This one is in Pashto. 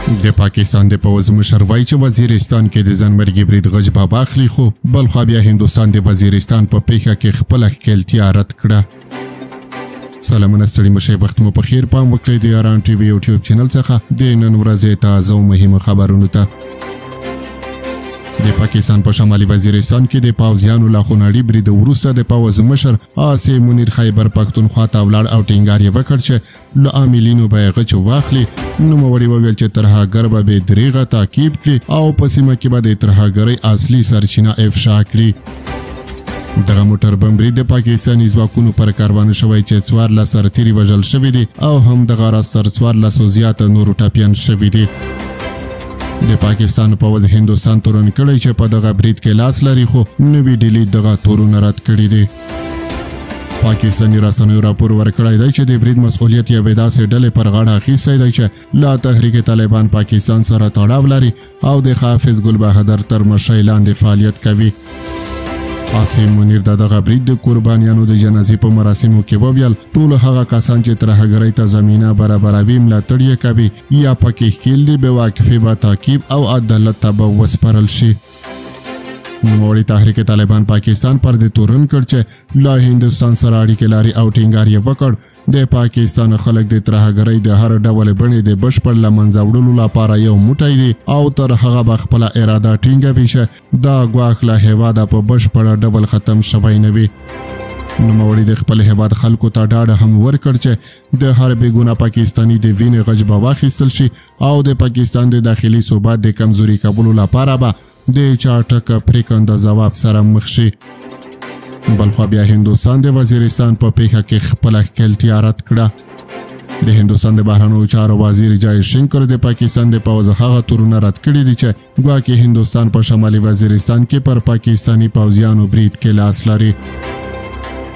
د پاکستان د پوځ مشر وایي چې وزیرستان کې د ځانمرګي برید غچ باب اخلي خو بل خوا بیا هندوستان د وزیرستان په پیښه کې خپله ښکیلتیا رد کړه. سلامونه ستړي مشئ، وخت مو په خیر. پام وکړئ د یاران ټي وي یوټیوب چینل څخه د نن ورځې تازه او مهمو خبرونو ته. د پاکستان په شمالي وزیرستان کې د پوځیانو له خونړي برید وروسته د پوځ مشر عاصم منیر خیبر پښتونخوا ته ولاړ او ټینګار یې وکړ چې له عاملینو به یې غچ واخلي. نوموړي وویل چې ترهګر به بې دریغه تعقیب کړي او په سیمه کې به د ترهګرۍ اصلي سرچینه افشا کړي. دغه موټر بم برید د پاکستاني ځواکونو پر کاروان شوی چې 14 سرتیري وژل شوي دي او همدغه راز تر 1400 زیاته نورو ټپیان شوي دي. د پاکستان پوځ هندوستان تورن کړی چې په دغه برید کې لاس لري خو نوی ډیلی دغه تورونه رد کړي دي. پاکستاني رسنیو راپور ورکړی دی چې د برید مسؤلیت یوې داسې ډلې پر غاړه اخیستی دی چې له تحریک طالبان پاکستان سره تړاو لري او د حافظ ګل بهادر تر مشرۍ لاندې فعالیت کوي. عاصم منیر دغه برید د قربانیانو د جنازې په مراسمو کې وویل ټول هغه کسان چې ترهګرۍ ته زمینه برابروي ملاتړ یې کوي یا پکې ښکیل دي بې واقفې به تعقیب او عدالت ته به وسپارل شي. نوموړي تحریک طالبان پاکستان پر دې تورن کړ چې له هندوستان سره اړیکې لري او ټینګار یې وکړ د پاکستان خلک د ترهګرۍ د هر ډول بڼې د بشپړ له منځه وړلو لپاره یو موټی دي او تر هغه به خپله اراده ټینګوي چې دا ګواښ له هېواده په بشپړه ډول ختم شوی نه وي. نوموړي د خپل هېواد خلکو ته ډاډ هم ورکړ چې د هر بېګونه پاکستاني د وینې غچ به واخیستل شي او د پاکستان د داخلي ثبات د کمزوري کولو لپاره به د چاټک پریکنده ځواب سره مخ شي. بلخوا بیا هندوستان د وزیرستان په پیښه کې خپله ښکیلتیا رد کړه. د هندوستان د بهرنیو چارو وزیر جای شنکر د پاکستان د پوځ هغه تورونه رد کړي دي چې ګواکې هندوستان په شمالي وزیرستان کې پر پاکستاني پوځیانو برید کې لاس لري.